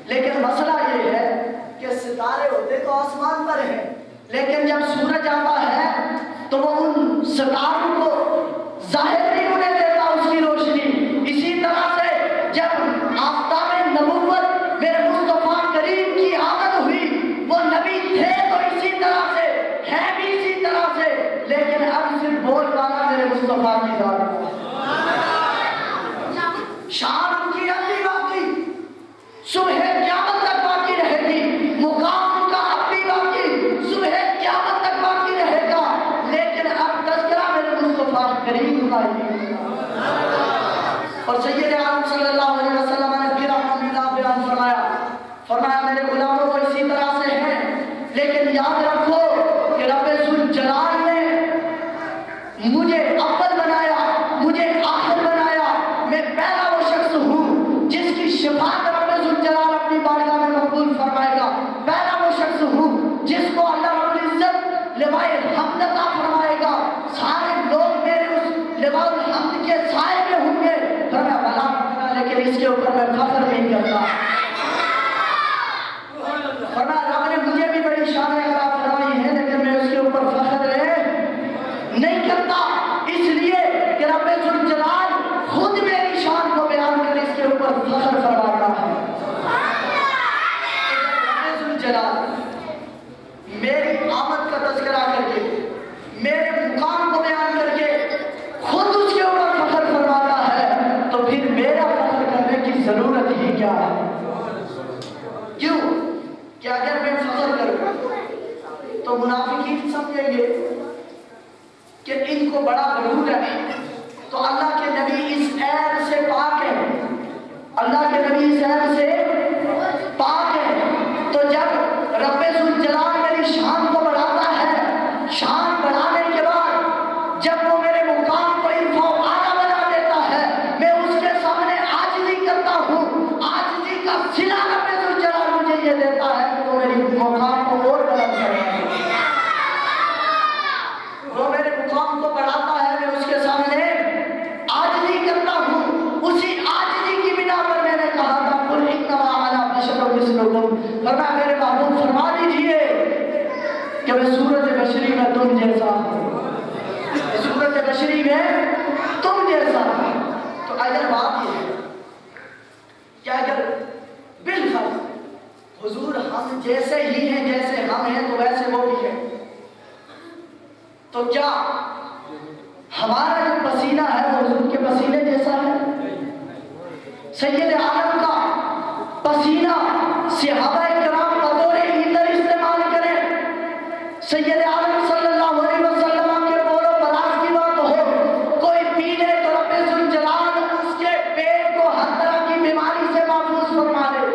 لیکن مسئلہ یہ ہے کہ ستارے ہوتے تو آسمان پر ہیں، لیکن جب سورج آتا ہے تو وہ ان ستاروں کو ظاہر نہیں ہونے دیتا اس کی روشنی۔ اسی طرح سے جب آفتاب نبوت میرے مصطفیٰ کریم کی آمد ہوئی، وہ نبی تھے تو اسی طرح سے، ہیں بھی اسی طرح سے، لیکن اب صرف بول پانا میرے مصطفیٰ کی ذات ہے۔ شان ان کی اب بھی باقی، صبح قیامت تک باقی رہے گی، مقام ان کا اب بھی باقی، صبح قیامت تک باقی رہے گا، لیکن اب تذکرہ میرے مصطفیٰ کریم کا ہی۔ اور سید عالم صلی اللہ علیہ وسلم نے پھر اپنا میلاد بیان فرمایا میرے غلاموں کو اسی طرح سے ہیں، لیکن یاد رکھو کہ رب ذوالجلال نے مجھے اول بنایا، مجھے آخر بنایا، میں پہلا وہ شخص ہوں جس کی شفاعت رب ذوالجلال اپنی بارگاہ میں مقبول فرمائے گا، پہلا وہ شخص ہوں جس کو اللہ رب العزت لوائے حمد عطا فرمائے گا، سارے لوگ میرے اس لواء الحمد کے سائے میں ہوں گے۔ فرمایا بھلا لیکن اس کے اوپر میں فخر نہیں کرتا۔ فرمایا رب نے مجھے بھی بڑی شان عطا فرمائی ہے، لیکن میں اس کے اوپر فخر نہیں کرتا، اس لیے کہ رب ذوالجلال خود میری شان کو بیان کر اس کے اوپر فخر فرماتا ہے۔ رب ذوالجلال میری آمد کا تذکرہ کر کے، میرے مقام کو بیان کر کے خود اس کے اوپر فخر فرماتا ہے، تو پھر میرا فخر کرنے کی ضرورت ہی کیا ہے؟ کیوں کہ اگر میں فخر کروں تو منافقین سمجھیں گے کہ ان کو بڑا غرور ہے، تو اللہ کے نبی اس عیب سے پاک ہے، اللہ کے نبی اس عیب سے پاک ہے۔ تو جب رب ذوالجلال میری شان کو بڑھاتا ہے، شان بڑھانے کے بعد جب وہ میرے مقام کو ارفع و اعلیٰ بنا دیتا ہے، میں اس کے سامنے عاجزی کرتا ہوں، عاجزی کا صلہ رب ذوالجلال مجھے یہ دیتا ہے کہ وہ میری مقام کو اور بلند کرتا ہے، وہ میرے مقام کو بڑھاتا ہے، میں اس کے سامنے عاجزی کرتا ہوں۔ اسی عاجزی کی بنا پر میں نے کہا تھا قل انما انا بشر مثلکم، فرمایا میرے محبوب فرما دیجئے کہ میں صورت بشری میں تم جیسا ہوں، صورت بشری میں تم جیسا ہوں۔ تو اگر بات یہ ہے کہ اگر بالفرض حضور ہم جیسے ہی ہیں، جیسے ہم ہیں تو ویسے وہ بھی ہیں، تو کیا ہمارا جو پسینہ ہے وہ حضور کے پسینے جیسا ہے؟ سید عالم کا پسینہ صحابہ کرام بطور ایندھن استعمال کریں، سید عالم صلی اللہ علیہ وسلم کے بول و براز کی بات ہو، کوئی پی لے تو رب ذوالجلال اس کے پیٹ کو ہر طرح کی بیماری سے محفوظ فرما دے۔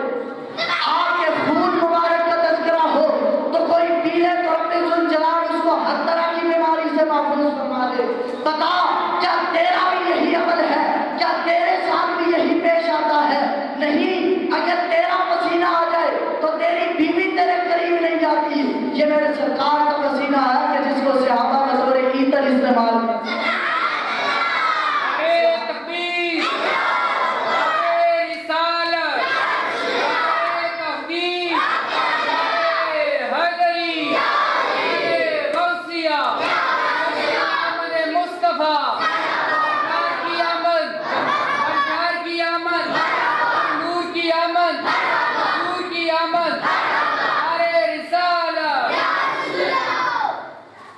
آپ کے خون مبارک کا تذکرہ ہو تو کوئی پی لے تو رب ذوالجلال اس کو ہر طرح کی بیماری سے محفوظ فرما دے۔ بتا کیا تیرا بھی یہی عمل ہے؟ کیا تیرے ساتھ بھی یہی پیش آتا ہے؟ نہیں، اگر تیرا پسینہ آ جائے تو تیری بیوی تیرے قریب نہیں جاتی۔ یہ میرے سرکار کا پسینہ ہے کہ جس کو صحابہ بطور ایندھن استعمال کرتے ہیں۔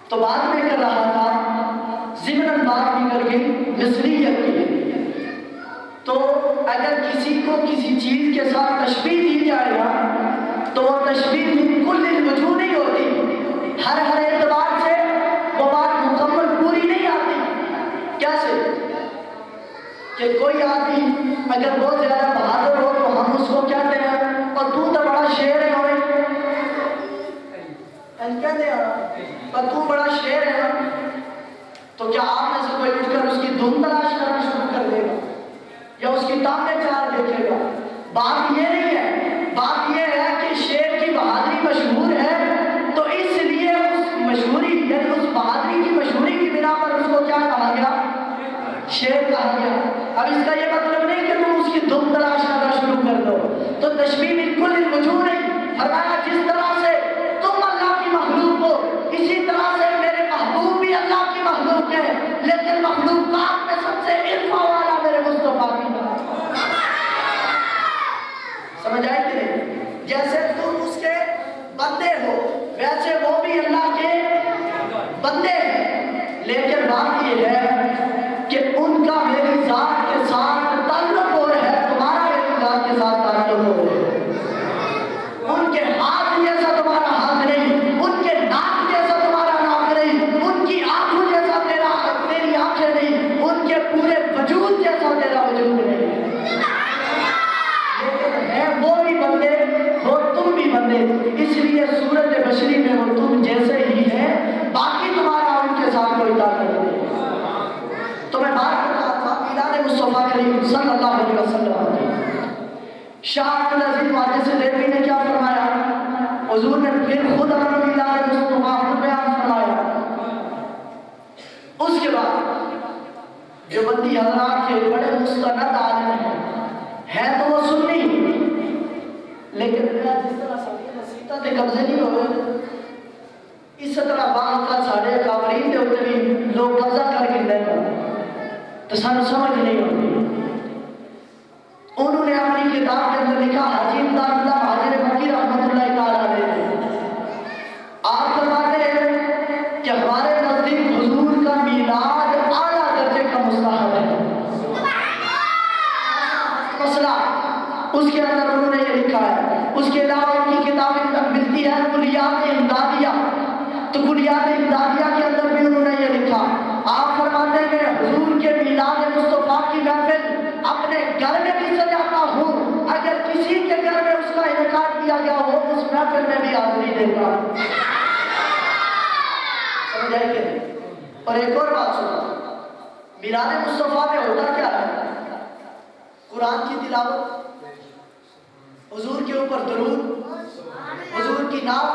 تو بات میں کر رہا تھا ضمن بات نکل گئی مصریت کی، تو اگر کسی کو کسی چیز کے ساتھ تشبیہ دی جائے گا تو وہ تشبیہ بالکل الوجوہ نہیں ہوتی، ہر اعتبار سے وہ بات مکمل پوری نہیں آتی۔ کیسے کہ کوئی آدمی اگر بہت زیادہ بہادر ہو تو ہم اس کو کہتے ہیں اور تو بڑا شیر ہے ہوئے، کہتے ہیں اور تو بڑا شیر ہے، تو کیا آپ میں سے کوئی اٹھ کر اس کی دھن تلاش کرنا شروع کر دے گا یا اس کی ٹانگیں چار دیکھے گا؟ بات یہ نہیں ہے، بات یہ ہے کہ شیر کی بہادری مشہور ہے تو اس لیے اس مشہوری یعنی اس بہادری کی مشہوری کی بنا پر اس کو کیا کہا گیا؟ شیر کہا گیا۔ اب اس کا یہ مطلب نہیں کہ تم اس کی دھن تلاش کرنا فرمایا جس طرح سے تم اللہ کی مخلوق ہو اسی طرح سے میرے محبوب بھی اللہ کی مخلوق ہے، لیکن مخلوقات میں سب سے عرفہ والا میرے مصطفیٰ کی بات۔ سمجھ آئی کہ نہیں؟ جیسے تم اس کے بندے ہو ویسے وہ بھی اللہ کے بندے ہیں، لیکن بات یہ ہے کہ ان کا میری ذات کے ساتھ تعلق ہو رہا ہے، تمہارا میری ذات کے ساتھ تعلق ہو رہا ہے۔ ان کے ہاتھ جیسا تمہارا ہاتھ نہیں، ان کے ناک جیسا تمہارا ناک نہیں، ان کی آنکھوں جیسا تیری آنکھیں نہیں، ان کے پورے وجود جیسا تیرا وجود نہیں، لیکن ہے وہ بھی بندے وہ تم بھی بندے، اس لیے صورت بشری میں وہ تم جیسے ہی ہیں، باقی تمہارا ان کے ساتھ کوئی تعلق نہیں۔ تو میں بات کر رہا تھا میلاد مصطفیٰ کریم صلی اللہ علیہ وسلم۔ شاہ عبدالعزیز محدث دہلوی نے کیا فرمایا؟ حضور نے پھر خود اپنا میلاد مصطفیٰ خود بیان فرمایا۔ اس کے بعد جو بندی حضرات کے بڑے مستند عالم ہیں تو وہ سنی، لیکن جس طرح ساری مسیطہ دے قبضے نہیں ہوئے اس طرح بعض کا ساڑھے کامرین دے ہوتے بھی لوگ قبضہ کر کے دیں تو سانو سمجھ نہیں ہوتی۔ انہوں نے اپنی کتاب کے اندر لکھا حاجی امداد اللہ حاجر مکی رحمت اللہ تعالیٰ علیہ، آپ فرماتے ہیں کہ ہمارے نزدیک حضور کا میلاد اعلیٰ درجے کا مستحب ہے۔ مسئلہ اس کے اندر انہوں نے یہ لکھا ہے۔ اس کے علاوہ ان کی کتابیں ملتی ہے کلیات امدادیہ، تو کلیات امدادیہ کے اندر بھی انہوں نے یہ لکھا، آپ فرماتے ہیں کہ حضور کے میلاد مصطفیٰ کی محفل اپنے گھر میں بھی سجاتا ہوں، اگر کسی کے گھر میں اس کا انعقاد کیا گیا ہو اس محفل میں بھی حاضری دے گا۔ سمجھ آئے کہ؟ اور ایک اور بات سنا، میلاد مصطفیٰ میں ہوتا کیا ہے؟ قرآن کی تلاوت، حضور کے اوپر درود، حضور کی نعت،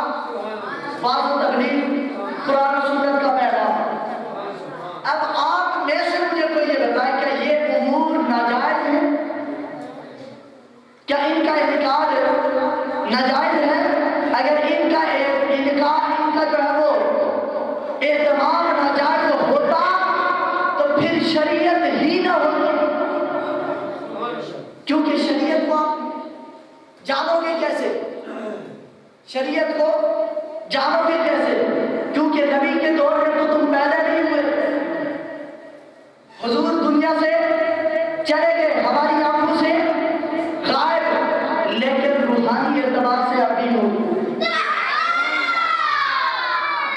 واعظ و تقریر، قرآن و سنت کا پیغام۔ اب آپ میں سے مجھے کوئی یہ بتائے کہ یہ امور ناجائز ہیں؟ کیا ان کا انعقاد ناجائز ہے؟ اگر ان کا انعقاد ان کا جو ہے وہ اہتمام ناجائز ہوتا تو پھر شریعت ہی نہ ہوتی، کیونکہ شریعت کو آپ جانو گے کیسے؟ شریعت کو جانو گے کیسے؟ کیونکہ نبی کے دور میں تو تم پیدا نہیں ہوئے، حضور دنیا سے چلے گئے، ہماری آنکھوں سے غائب، لیکن روحانی اعتبار سے ابھی ہوگی۔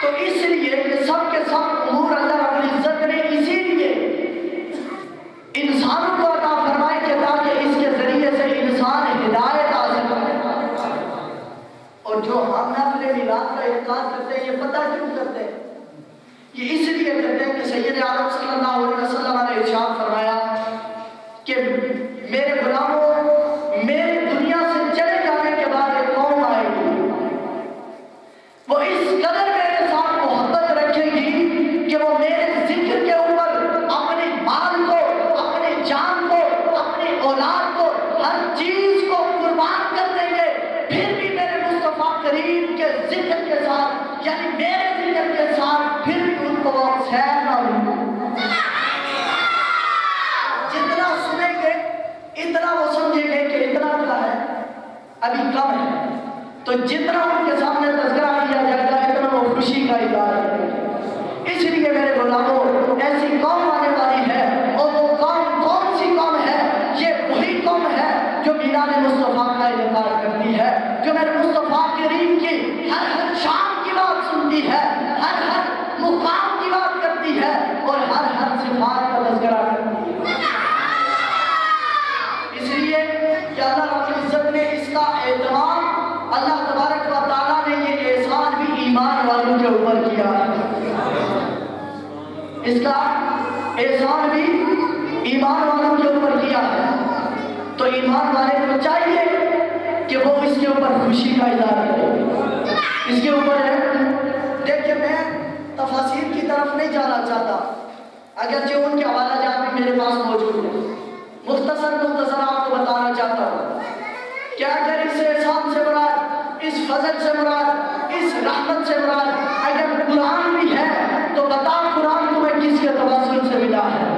تو اس لیے یہ سب کے سب امور اللہ رب العزت نے اسی لیے انسانوں کو عطا فرمائے کہ تاکہ اس کے ذریعے سے انسان ہدایت حاصل کرے۔ اور جو ہم نفل میلاد کا انعقاد کرتے ہیں یہ پتہ کیوں کرتے ہیں؟ یہ اس لیے کرتے ہیں کہ سید عالم صلی اللہ علیہ وسلم نے ارشاد فرمایا کہ میرے غلاموں، میری دنیا سے چلے جانے کے بعد ایک قوم آئے گی، وہ اس قدر میرے ساتھ محبت رکھے گی کہ وہ میرے ذکر کے اوپر اپنے مال کو، اپنی جان کو، اپنی اولاد کو، ہر چیز کو قربان کر دیں گے، پھر بھی میرے مصطفیٰ کریم کے ذکر کے ساتھ، یعنی میرے ذکر کے ساتھ پھر بھی ان کو سیر نہ ہوگی۔ جتنا سنیں گے اتنا وہ سمجھیں گے کہ اتنا کیا ہے، ابھی کم ہے، تو جتنا ان کے سامنے تذکرہ کیا جائے گا اتنا وہ خوشی کا اظہار ہے۔ اس لیے میرے غلاموں ایسی قوم آنے والی ہے، اور وہ قوم کون سی قوم ہے؟ یہ وہی قوم ہے جو میلاد مصطفیٰ کا انعقاد کرتی ہے، جو میرے مصطفیٰ کریم کی ہر شان کی بات سنتی ہے، ہر مقام کی بات کرتی ہے، اور ہر صفات کا تذکرہ کرتی ہے۔ اس لیے کہ اللہ رب العزت نے اس کا اہتمام، اللہ تبارک و تعالیٰ نے یہ احسان بھی ایمان والوں کے اوپر کیا ہے، اس کا احسان بھی ایمان والوں کے اوپر کیا ہے، تو ایمان والے کو چاہیے کہ وہ اس کے اوپر خوشی کا اظہار کرے۔ اس کے اوپر ہے، دیکھیں میں تفاسیر کی طرف نہیں جانا چاہتا، اگرچہ ان کے حوالہ جات بھی میرے پاس موجود ہیں، مختصر آپ کو بتانا چاہتا ہوں کہ اگر اس احسان سے مراد اس فضل سے مراد، اس رحمت سے مراد اگر قرآن بھی ہے تو بتا قرآن تمہیں کس کے توسل سے ملا ہے؟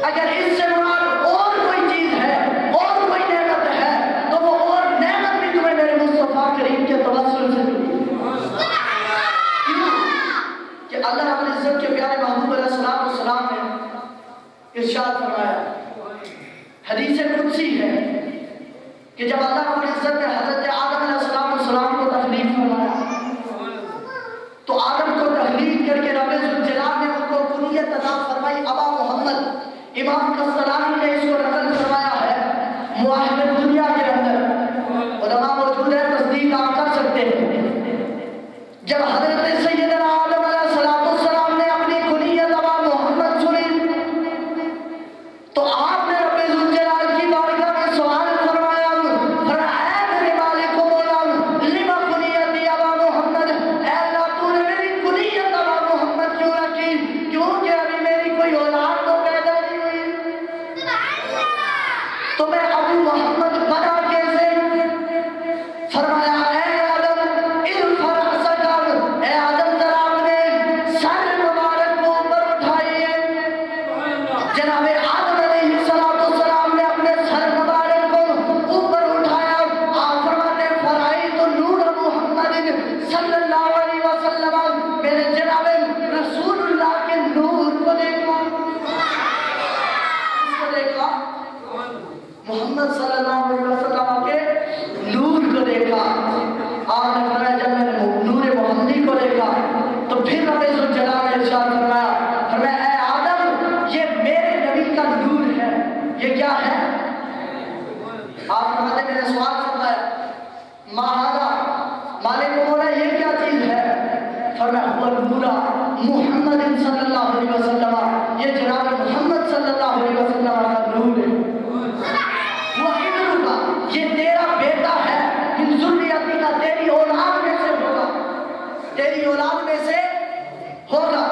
اگر اس سے مراد اور کوئی چیز ہے، اور کوئی نعمت ہے، تو وہ اور نعمت بھی تمہیں میرے مصطفیٰ کریم کے توسل سے ملی۔ کیوں کہ اللہ رب العزت کے پیارے محبوب علیہ السلام نے ارشاد فرمایا، حدیث قدسی ہے کہ جب اللہ رب العزت نے حضرت آدم علیہ السلام کو تخلیق فرمایا تو آدم کو تخلیق کر کے رب ذوالجلال نے ان کو کنیت عطا فرمائی ابا محمد۔ امام قسطلانی نے اس کو نقل فرمایا ہے مواہب دنیا کے اندر، علماء موجود ہیں تصدیق آپ کر سکتے ہیں۔ جب حضرت سیدنا آدم علیہ السلام نے اپنی کنیت ابا محمد سنی تو آپ نے رب ذوالجلال کی بارگاہ میں سوال فرمایا، اے میرے مالک و مولا لما کنیتی ابا محمد، اے اللہ تو نے میری کنیت ابا محمد کیوں رکھی؟ کیونکہ ابھی میری کوئی اولاد تو پیدا نہیں ہوئی، تو میں ابو محمد بنا کیسے؟ فرمایا اے آدم ارفع رأسک، اے آدم ذرا اپنے سر مبارک کو اوپر اٹھائیے۔ جناب آدم علیہ السلام نے اپنے سر مبارک کو اوپر اٹھایا، آپ فرماتے ہیں فرائیت نور محمد صلی اللہ علیہ وسلم، میرے جناب رسول اللہ کے نور کو دیکھا۔ اس کو دیکھا محمد صلی اللہ علیہ وسلم کے نور کو دیکھا۔ آپ نے فرمایا جب میں نے نور محمدی کو دیکھا تو پھر رب ذوالجلال نے ارشاد فرمایا اے آدم یہ میرے نبی کا نور ہے، یہ کیا ہے؟ آپ فرماتے میں نے سوال فرمایا ما ھذا، مالک و مولا یہ کیا چیز ہے؟ فرمایا هو نور محمد صلی اللہ علیہ وسلم، یہ جناب محمد صلی اللہ علیہ وسلم کا نور ہے۔ وہ ابنک، یہ تیرا بیٹا ہے، من ذریتک، تیری اولاد میں سے ہوگا، تیری اولاد میں سے ہوگا۔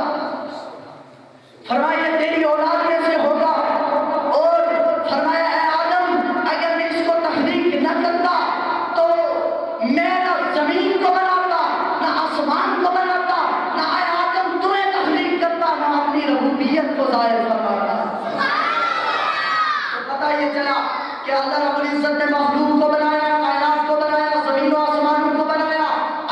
فرمایا تیری اولاد میں سے ہوگا، اور فرمایا اے آدم اگر میں اس کو تخلیق نہ کرتا تو میں نہ زمین کو بناتا، نہ آسمان کو بناتا، نہ اے آدم تمہیں تخلیق کرتا، نہ اپنی ربوبیت کو ظاہر فرماتا۔ تو پتہ یہ چلا کہ اللہ رب العزت نے مخلوق کو بنایا، کائنات کو بنایا، زمین و آسمان کو بنایا،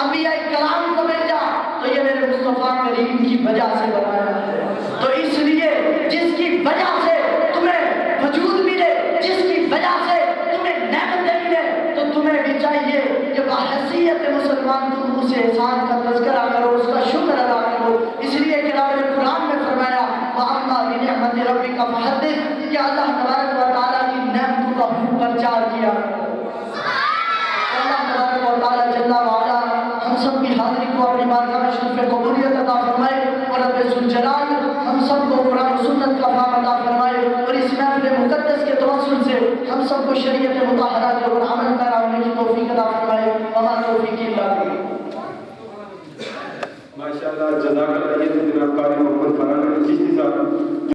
انبیاء کرام کو بھیجا، تو یہ میرے مصطفیٰ کریم کی وجہ سے بنایا ہے۔ تو اس لیے جس کی وجہ سے تمہیں وجود ملے، جس کی وجہ سے تمہیں نعمتیں ملے، تو تمہیں بھی چاہیے کہ بحیثیت مسلمان تم اس احسان کا تذکرہ کرو، اس کا شکر ادا کرو۔ اس لیے کہ رب نے قرآن میں فرمایا وَأَمَّا بِنِعْمَتِ رَبِّكَ فَحَدِّثْ، کہ اللہ تبارک و تعالیٰ کی نعمتوں کا خوب پرچار کیا۔ اللہ تبارک و تعالیٰ جل وعلا ہم سب کی حاضری کو اپنی بارگاہ میں شرف قبولیت عطا فرمائے، اور رب ذوالجلال ہم سب کو قرآن و سنت کا فہم عطا فرمائے، اور اس محفل مقدس کے توسل سے ہم سب کو شریعت مطہرہ کے اوپر عمل پیرا ہونے کی توفیق عطا فرمائے۔ وما توفیق الا باللہ۔ ماشاءاللہ، جزاک اللہ، یہ جناب قاری محمد فرحان